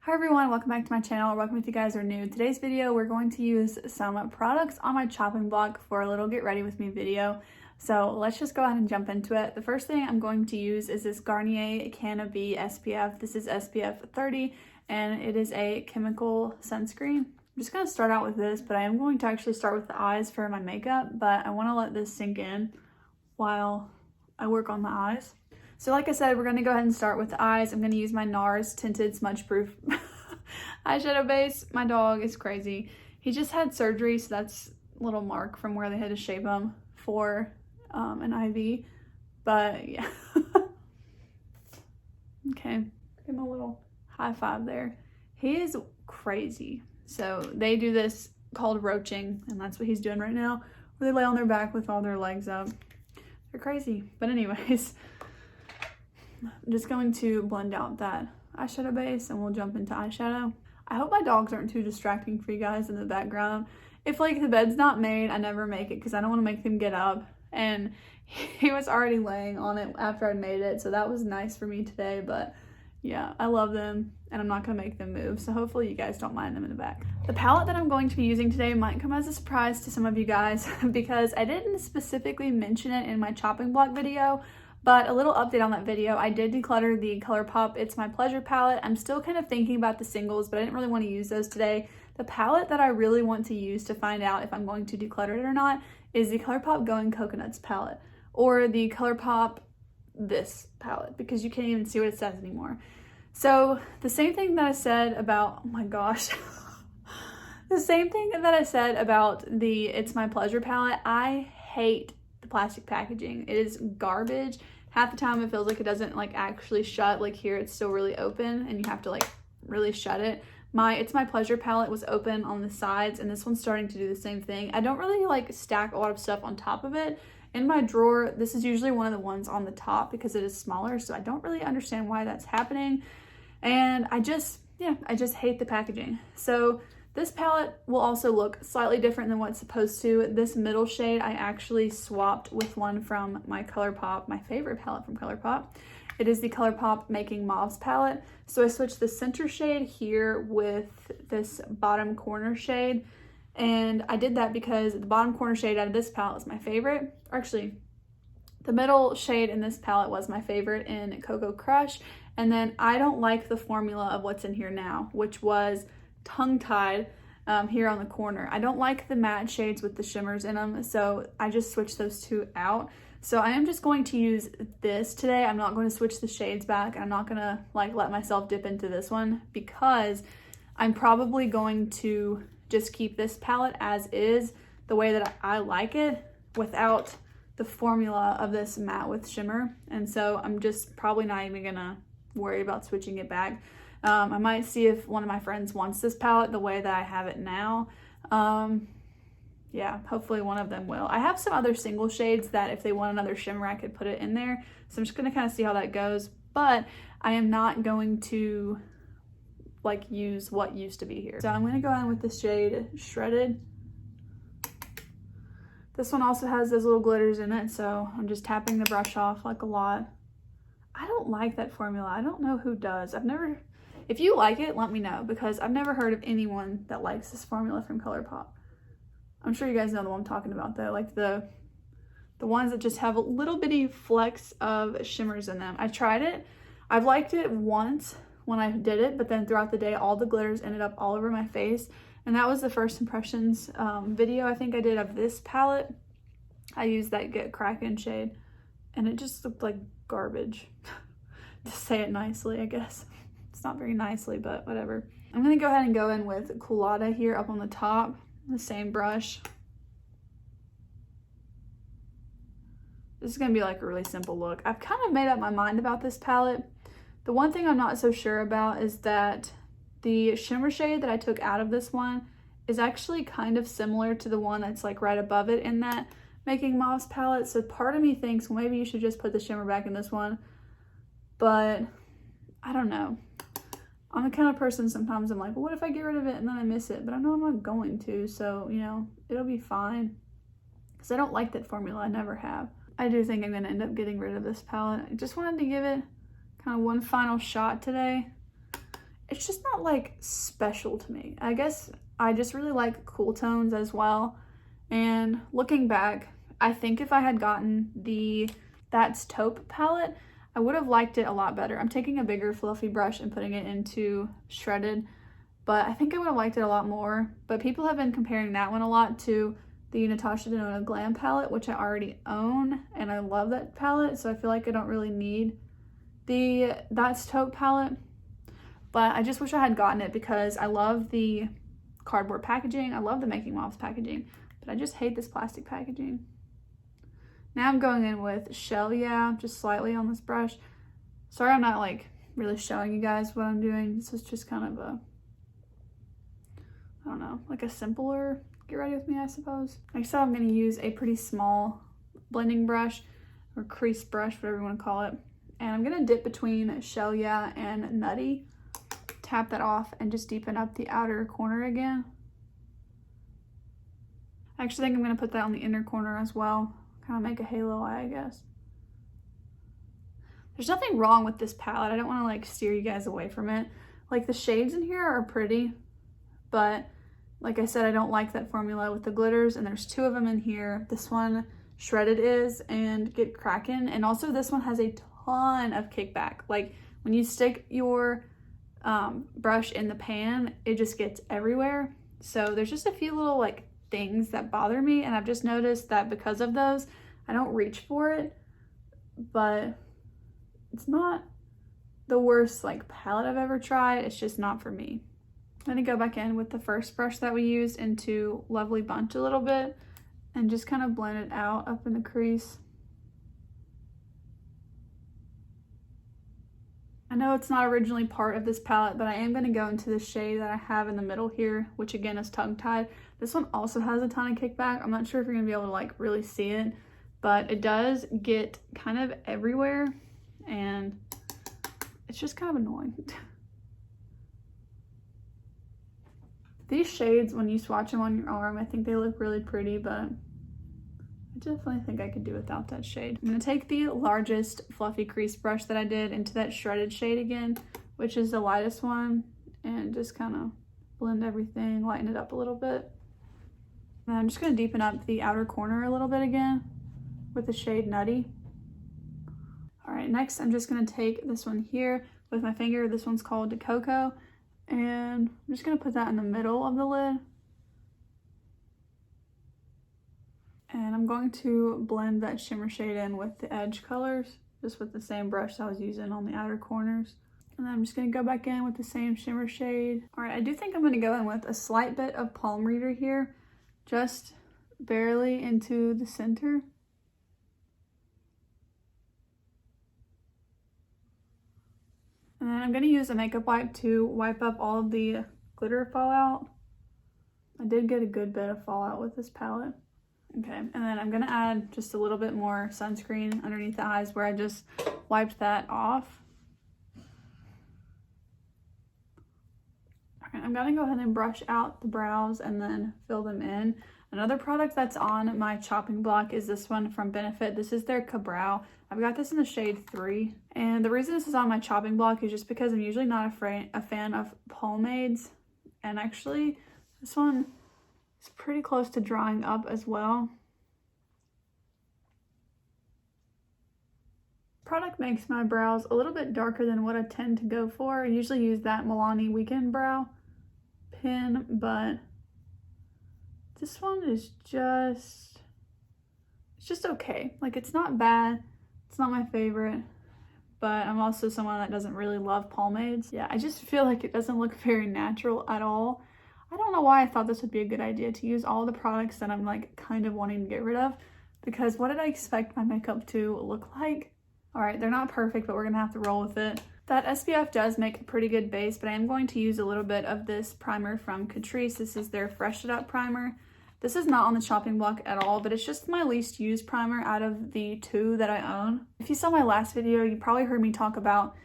Hi everyone, welcome back to my channel, or welcome if you guys are new. In today's video, we're going to use some products on my chopping block for a little get ready with me video. So let's just go ahead and jump into it. The first thing I'm going to use is this Garnier Canna B SPF. This is SPF 30 and it is a chemical sunscreen. I'm just going to start out with this, but I am going to actually start with the eyes for my makeup, but I want to let this sink in while I work on the eyes. So like I said, we're going to go ahead and start with the eyes. I'm going to use my NARS Tinted Smudge Proof eyeshadow base. My dog is crazy. He just had surgery, so that's a little mark from where they had to shape him for an IV. But yeah. Okay, give him a little high five there. He is crazy. So they do this called roaching, and that's what he's doing right now, where they lay on their back with all their legs up. They're crazy. But anyways, I'm just going to blend out that eyeshadow base and we'll jump into eyeshadow. I hope my dogs aren't too distracting for you guys in the background. If like the bed's not made, I never make it because I don't want to make them get up. And he was already laying on it after I made it, so that was nice for me today. But yeah, I love them and I'm not going to make them move, so hopefully you guys don't mind them in the back. The palette that I'm going to be using today might come as a surprise to some of you guys because I didn't specifically mention it in my chopping block video. But a little update on that video, I did declutter the ColourPop It's My Pleasure palette. I'm still kind of thinking about the singles, but I didn't really want to use those today. The palette that I really want to use to find out if I'm going to declutter it or not is the ColourPop Going Coconuts palette, or the ColourPop this palette, because you can't even see what it says anymore. So the same thing that I said about, oh my gosh, the same thing that I said about the It's My Pleasure palette, I hate the plastic packaging. It is garbage. Half the time it feels like it doesn't like actually shut. Like here it's still really open and you have to like really shut it. My It's My Pleasure palette was open on the sides and this one's starting to do the same thing. I don't really like stack a lot of stuff on top of it. In my drawer, this is usually one of the ones on the top because it is smaller, so I don't really understand why that's happening. And I just hate the packaging. So this palette will also look slightly different than what's supposed to. This middle shade I actually swapped with one from my ColourPop, my favorite palette from ColourPop. It is the ColourPop Making Mauves palette. So I switched the center shade here with this bottom corner shade. And I did that because the bottom corner shade out of this palette is my favorite. Or actually, the middle shade in this palette was my favorite in Cocoa Crush. And then I don't like the formula of what's in here now, which was tongue-tied here on the corner. I don't like the matte shades with the shimmers in them, so I just switched those two out. So I am just going to use this today. I'm not going to switch the shades back. I'm not going to like let myself dip into this one because I'm probably going to just keep this palette as is, the way that I like it, without the formula of this matte with shimmer. And so I'm just probably not even gonna worry about switching it back. I might see if one of my friends wants this palette the way that I have it now. Yeah, hopefully one of them will. I have some other single shades that if they want another shimmer, I could put it in there. So I'm just gonna kind of see how that goes. But I am not going to like use what used to be here. So I'm gonna go in with the shade Shredded. This one also has those little glitters in it, so I'm just tapping the brush off like a lot. I don't like that formula. I don't know who does. If you like it, let me know, because I've never heard of anyone that likes this formula from ColourPop. I'm sure you guys know the one I'm talking about though, like the ones that just have a little bitty flecks of shimmers in them. I tried it. I've liked it once when I did it, but then throughout the day, all the glitters ended up all over my face. And that was the first impressions video I think I did of this palette. I used that Get Crackin' shade and it just looked like garbage. To say it nicely, I guess. It's not very nicely, but whatever. I'm gonna go ahead and go in with Colada here up on the top, the same brush. This is gonna be like a really simple look. I've kind of made up my mind about this palette. The one thing I'm not so sure about is that the shimmer shade that I took out of this one is actually kind of similar to the one that's like right above it in that Making Mauves palette. So part of me thinks, well, maybe you should just put the shimmer back in this one. But I don't know. I'm the kind of person sometimes I'm like, well, what if I get rid of it and then I miss it? But I know I'm not going to, so, you know, it'll be fine. Because I don't like that formula. I never have. I do think I'm going to end up getting rid of this palette. I just wanted to give it kind of one final shot today. it's just not like special to me. I guess I just really like cool tones as well. And looking back, I think if I had gotten the That's Taupe palette, I would have liked it a lot better. I'm taking a bigger fluffy brush and putting it into shredded, but I think I would have liked it a lot more. But people have been comparing that one a lot to the Natasha Denona Glam palette, which I already own, and I love that palette, so I feel like I don't really need the That's Taupe palette. But I just wish I had gotten it because I love the cardboard packaging. I love the Making Moms packaging, but I just hate this plastic packaging. Now I'm going in with Shell Yeah, just slightly on this brush. Sorry I'm not like really showing you guys what I'm doing. This is just kind of a, I don't know, like a simpler get ready with me, I suppose. Next up, I'm going to use a pretty small blending brush or crease brush, whatever you want to call it. And I'm going to dip between Shell Yeah and Nutty. Tap that off and just deepen up the outer corner again. I actually think I'm going to put that on the inner corner as well. Kind of make a halo eye, I guess. There's nothing wrong with this palette. I don't want to like steer you guys away from it. Like the shades in here are pretty, but like I said, I don't like that formula with the glitters, and there's two of them in here. This one, Shredded Is and Get Crackin', and also this one has a ton of kickback. Like when you stick your brush in the pan, it just gets everywhere. So there's just a few little like things that bother me, and I've just noticed that because of those, I don't reach for it, but it's not the worst like palette I've ever tried. It's just not for me. I'm gonna go back in with the first brush that we used into Lovely Bunch a little bit and just kind of blend it out up in the crease. I know it's not originally part of this palette, but I am going to go into the shade that I have in the middle here, which again is Tongue Tied. This one also has a ton of kickback. I'm not sure if you're going to be able to like really see it, but it does get kind of everywhere and it's just kind of annoying. These shades, when you swatch them on your arm, I think they look really pretty, but I definitely think I could do without that shade. I'm going to take the largest fluffy crease brush that I did into that shredded shade again, which is the lightest one, and just kind of blend everything, lighten it up a little bit. And I'm just going to deepen up the outer corner a little bit again with the shade Nutty. All right, next I'm just going to take this one here with my finger. This one's called Cocoa, and I'm just going to put that in the middle of the lid. And I'm going to blend that shimmer shade in with the edge colors, just with the same brush I was using on the outer corners. And then I'm just going to go back in with the same shimmer shade. All right, I do think I'm going to go in with a slight bit of Palm Reader here, just barely into the center. And then I'm going to use a makeup wipe to wipe up all of the glitter fallout. I did get a good bit of fallout with this palette. Okay, and then I'm gonna add just a little bit more sunscreen underneath the eyes where I just wiped that off. Okay, I'm gonna go ahead and brush out the brows and then fill them in. Another product that's on my chopping block is this one from Benefit. This is their Ka-Brow. I've got this in the shade 3. And the reason this is on my chopping block is just because I'm usually not a fan of pomades. And actually, this one is pretty close to drying up as well. Product makes my brows a little bit darker than what I tend to go for. I usually use that Milani Weekend Brow pen, but this one is just, it's just okay. Like, it's not bad. It's not my favorite, but I'm also someone that doesn't really love pomades. Yeah, I just feel like it doesn't look very natural at all. I don't know why I thought this would be a good idea to use all the products that I'm like kind of wanting to get rid of, because what did I expect my makeup to look like? All right, they're not perfect, but we're gonna have to roll with it. That SPF does make a pretty good base, but I am going to use a little bit of this primer from Catrice. This is their Fresh It Up primer. This is not on the chopping block at all, but it's just my least used primer out of the 2 that I own. If you saw my last video, you probably heard me talk about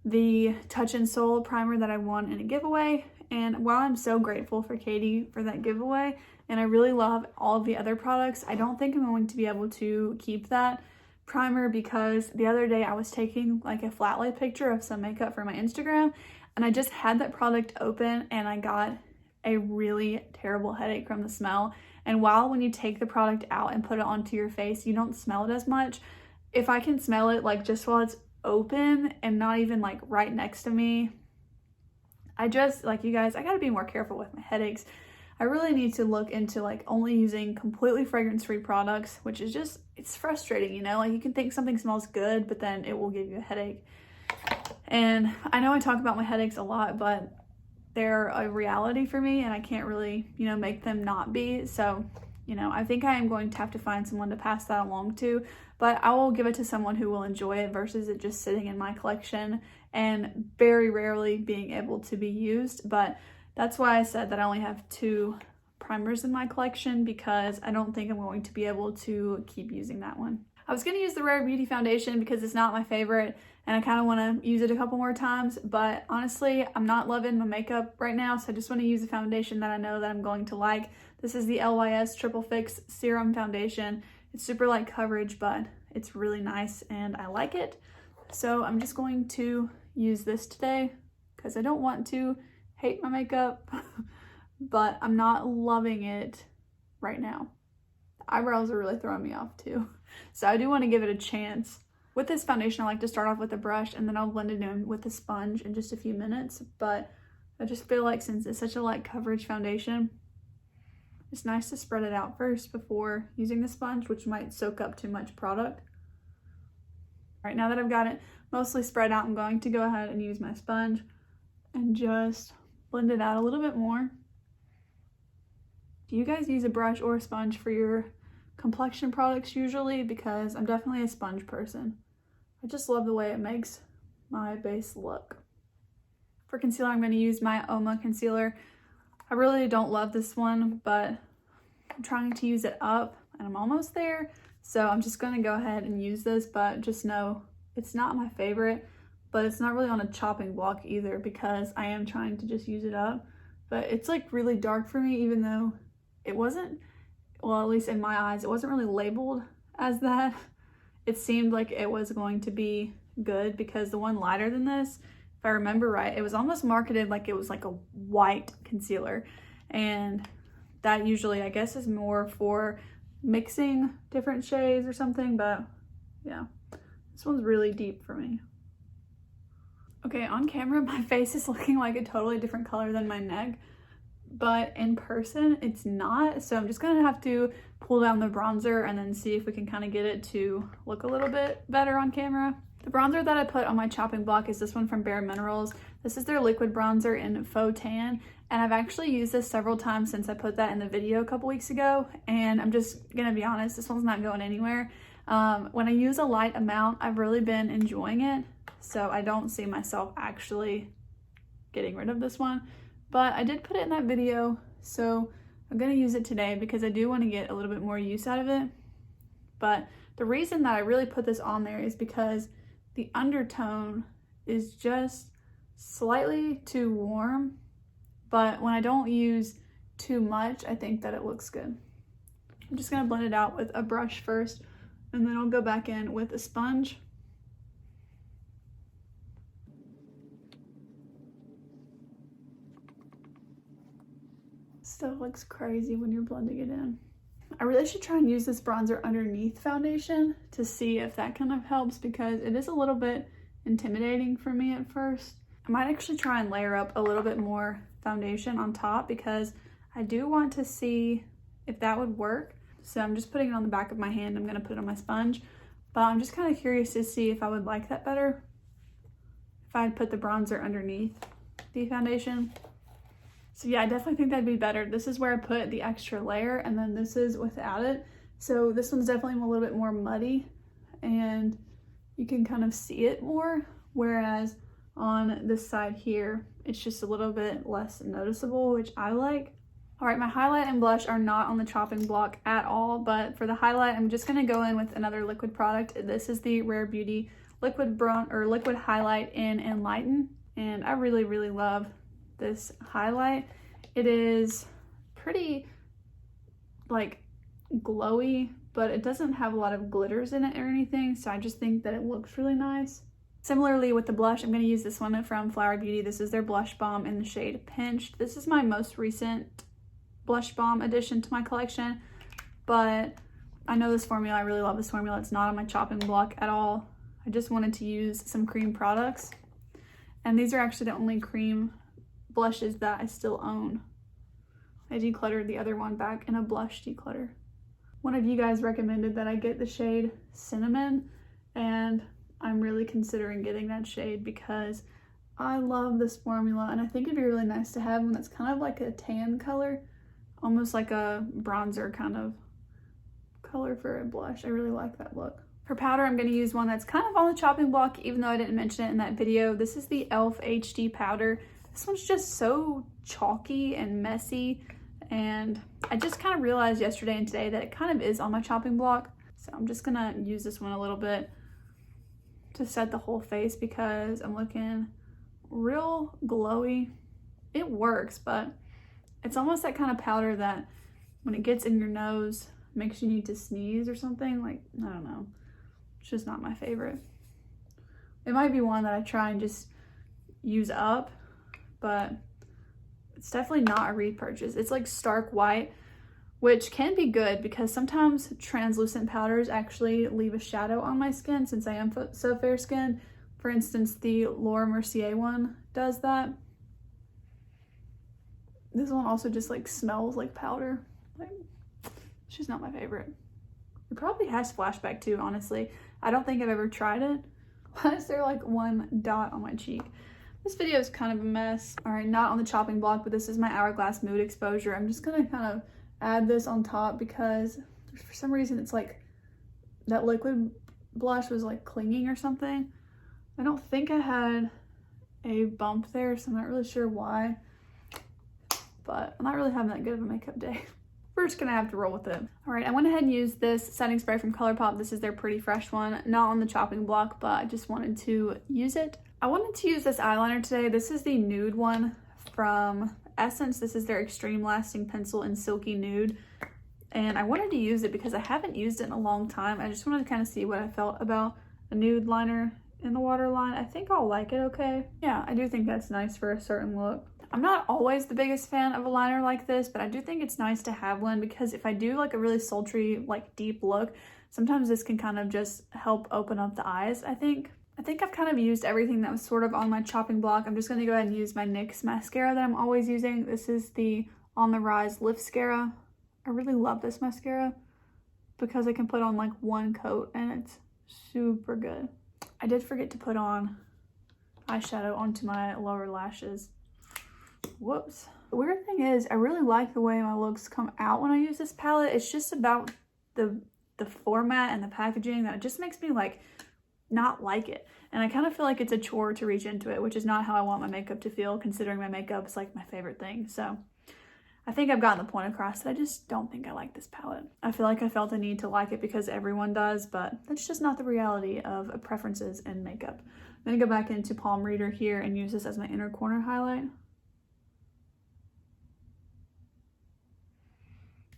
the Touch and Soul primer that I won in a giveaway. And while I'm so grateful for Katie for that giveaway, and I really love all of the other products, I don't think I'm going to be able to keep that primer, because the other day I was taking like a flat lay picture of some makeup for my Instagram, And I just had that product open and I got a really terrible headache from the smell. And while when you take the product out and put it onto your face, you don't smell it as much. If I can smell it like just while it's open and not even like right next to me, I just, like, you guys, I gotta be more careful with my headaches. I really need to look into like only using completely fragrance-free products, which is just, it's frustrating, you know, like you can think something smells good, but then it will give you a headache. And I know I talk about my headaches a lot, but they're a reality for me and I can't really, you know, make them not be. So, you know, I think I am going to have to find someone to pass that along to, but I will give it to someone who will enjoy it versus it just sitting in my collection and very rarely being able to be used. But that's why I said that I only have 2 primers in my collection, because I don't think I'm going to be able to keep using that one. I was going to use the Rare Beauty foundation because it's not my favorite and I kind of want to use it a couple more times, but honestly, I'm not loving my makeup right now, so I just want to use a foundation that I know that I'm going to like. This is the LYS Triple Fix Serum Foundation. It's super light coverage, but it's really nice and I like it. So I'm just going to use this today because I don't want to hate my makeup, but I'm not loving it right now. The eyebrows are really throwing me off too. So I do want to give it a chance. With this foundation, I like to start off with a brush and then I'll blend it in with a sponge in just a few minutes. But I just feel like since it's such a light coverage foundation, it's nice to spread it out first before using the sponge, which might soak up too much product. All right, now that I've got it mostly spread out, I'm going to go ahead and use my sponge and just blend it out a little bit more. Do you guys use a brush or a sponge for your complexion products usually? Because I'm definitely a sponge person. I just love the way it makes my base look. For concealer, I'm going to use my Oma concealer. I really don't love this one, but I'm trying to use it up and I'm almost there. So I'm just going to go ahead and use this, but just know it's not my favorite, but it's not really on a chopping block either because I am trying to just use it up. But it's like really dark for me, even though it wasn't, well, at least in my eyes, it wasn't really labeled as that. It seemed like it was going to be good because the one lighter than this, if I remember right, it was almost marketed like it was like a white concealer. And that usually, I guess, is more for mixing different shades or something, but yeah, this one's really deep for me. Okay, on camera, my face is looking like a totally different color than my neck, but in person it's not. So I'm just gonna have to pull down the bronzer and then see if we can kind of get it to look a little bit better on camera. The bronzer that I put on my chopping block is this one from Bare Minerals. This is their liquid bronzer in Faux Tan, and I've actually used this several times since I put that in the video a couple weeks ago, and I'm just gonna be honest, this one's not going anywhere. When I use a light amount, I've really been enjoying it, so I don't see myself actually getting rid of this one. But I did put it in that video, so I'm gonna use it today because I do want to get a little bit more use out of it. But the reason that I really put this on there is because the undertone is just slightly too warm, but when I don't use too much, I think that it looks good. I'm just gonna blend it out with a brush first, and then I'll go back in with a sponge. Still looks crazy when you're blending it in. I really should try and use this bronzer underneath foundation to see if that kind of helps, because it is a little bit intimidating for me at first. I might actually try and layer up a little bit more foundation on top because I do want to see if that would work. So I'm just putting it on the back of my hand. I'm gonna put it on my sponge, but I'm just kind of curious to see if I would like that better if I'd put the bronzer underneath the foundation. So yeah, I definitely think that'd be better. This is where I put the extra layer, and then this is without it. So this one's definitely a little bit more muddy and you can kind of see it more, whereas on this side here, it's just a little bit less noticeable, which I like. All right, my highlight and blush are not on the chopping block at all, but for the highlight, I'm just gonna go in with another liquid product. This is the Rare Beauty liquid highlight in Enlighten, and I really, really love this highlight. It is pretty like glowy, but it doesn't have a lot of glitters in it or anything, so I just think that it looks really nice. Similarly with the blush, I'm going to use this one from Flower Beauty. This is their blush balm in the shade Pinched. This is my most recent blush balm addition to my collection, but I know this formula. I really love this formula. It's not on my chopping block at all. I just wanted to use some cream products, and these are actually the only cream blushes that I still own. I decluttered the other one back in a blush declutter. One of you guys recommended that I get the shade Cinnamon, and I'm really considering getting that shade because I love this formula, and I think it'd be really nice to have one that's kind of like a tan color, almost like a bronzer kind of color for a blush. I really like that look. For powder, I'm going to use one that's kind of on the chopping block, even though I didn't mention it in that video. This is the e.l.f. HD powder. This one's just so chalky and messy, and I just kind of realized yesterday and today that it kind of is on my chopping block. So I'm just going to use this one a little bit to set the whole face because I'm looking real glowy. It works, but it's almost that kind of powder that when it gets in your nose makes you need to sneeze or something. Like, I don't know. It's just not my favorite. It might be one that I try and just use up, but it's definitely not a repurchase. It's like stark white, which can be good because sometimes translucent powders actually leave a shadow on my skin since I am so fair skinned. For instance, the Laura Mercier one does that. This one also just like smells like powder. Like, it's just not my favorite. It probably has flashback too, honestly. I don't think I've ever tried it. Why is there like one dot on my cheek? This video is kind of a mess. All right, not on the chopping block, but this is my Hourglass Mood Exposure. I'm just gonna kind of add this on top because for some reason it's like that liquid blush was like clinging or something. I don't think I had a bump there, so I'm not really sure why, but I'm not really having that good of a makeup day. We're just gonna have to roll with it. All right, I went ahead and used this setting spray from ColourPop. This is their Pretty Fresh one, not on the chopping block, but I just wanted to use it. I wanted to use this eyeliner today. This is the nude one from Essence. This is their Extreme Lasting Pencil in Silky Nude, and I wanted to use it because I haven't used it in a long time. I just wanted to kind of see what I felt about a nude liner in the waterline. I think I'll like it okay. Yeah, I do think that's nice for a certain look. I'm not always the biggest fan of a liner like this, but I do think it's nice to have one because if I do like a really sultry, like deep look, sometimes this can kind of just help open up the eyes, I think. I've kind of used everything that was sort of on my chopping block. I'm just going to go ahead and use my NYX mascara that I'm always using. This is the On the Rise Liftmascara. I really love this mascara because I can put on like one coat and it's super good. I did forget to put on eyeshadow onto my lower lashes. Whoops. The weird thing is, I really like the way my looks come out when I use this palette. It's just about the format and the packaging that it just makes me like not like it. And I kind of feel like it's a chore to reach into it, which is not how I want my makeup to feel, considering my makeup is like my favorite thing. So I think I've gotten the point across that I just don't think I like this palette. I feel like I felt a need to like it because everyone does, but that's just not the reality of preferences in makeup. I'm gonna go back into Palm Reader here and use this as my inner corner highlight.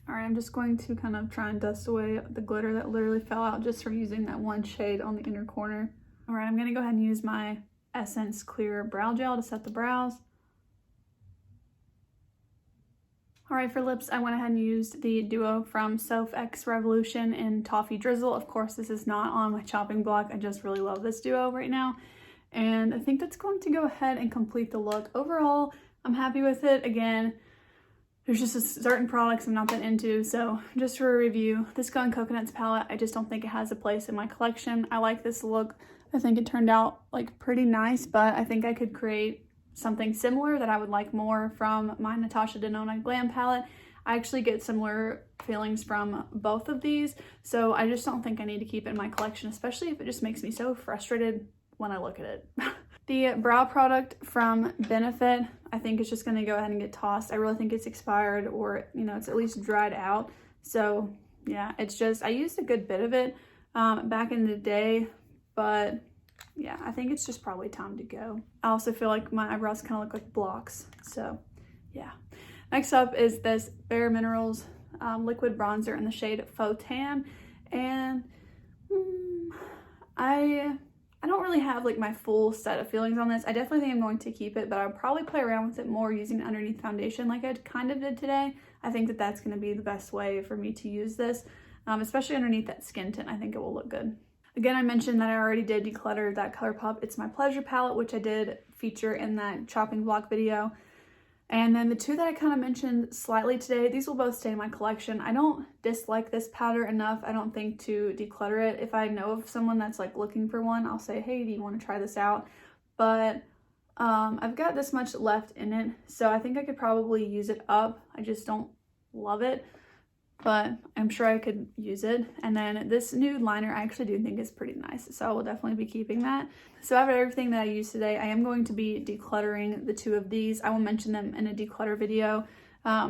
All right, I'm just going to kind of try and dust away the glitter that literally fell out just from using that one shade on the inner corner. All right, I'm gonna go ahead and use my Essence Clear Brow Gel to set the brows. All right, for lips, I went ahead and used the duo from Soph X Revolution in Toffee Drizzle. Of course, this is not on my chopping block. I just really love this duo right now. And I think that's going to go ahead and complete the look. Overall, I'm happy with it. Again, there's just certain products I'm not that into, so just for a review, this Gone Coconuts palette, I just don't think it has a place in my collection. I like this look. I think it turned out like pretty nice, but I think I could create something similar that I would like more from my Natasha Denona Glam palette. I actually get similar feelings from both of these, so I just don't think I need to keep it in my collection, especially if it just makes me so frustrated when I look at it. The brow product from Benefit, I think it's just going to go ahead and get tossed. I really think it's expired, or, you know, it's at least dried out. So yeah, it's just, I used a good bit of it back in the day, but yeah, I think it's just probably time to go. I also feel like my eyebrows kind of look like blocks. So yeah. Next up is this Bare Minerals liquid bronzer in the shade Faux Tan. And I I don't really have like my full set of feelings on this. I definitely think I'm going to keep it, but I'll probably play around with it more using it underneath foundation like I kind of did today. I think that that's going to be the best way for me to use this, especially underneath that skin tint. I think it will look good. Again, I mentioned that I already did declutter that ColourPop It's My Pleasure palette, which I did feature in that chopping block video. And then the two that I kind of mentioned slightly today, these will both stay in my collection. I don't dislike this powder enough, I don't think, to declutter it. If I know of someone that's like looking for one, I'll say, hey, do you want to try this out? But I've got this much left in it, so I think I could probably use it up. I just don't love it, but I'm sure I could use it. And then this nude liner I actually do think is pretty nice, so I will definitely be keeping that. So out of everything that I used today, I am going to be decluttering the two of these. I will mention them in a declutter video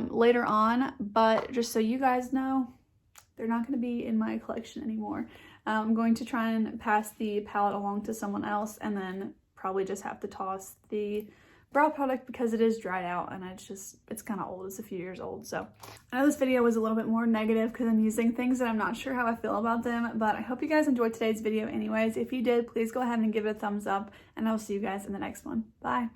later on, but just so you guys know, they're not going to be in my collection anymore. I'm going to try and pass the palette along to someone else, and then probably just have to toss the brow product because it is dried out and it's kind of old. It's a few years old. So I know this video was a little bit more negative because I'm using things that I'm not sure how I feel about them, but I hope you guys enjoyed today's video anyways. If you did, please go ahead and give it a thumbs up, and I'll see you guys in the next one. Bye.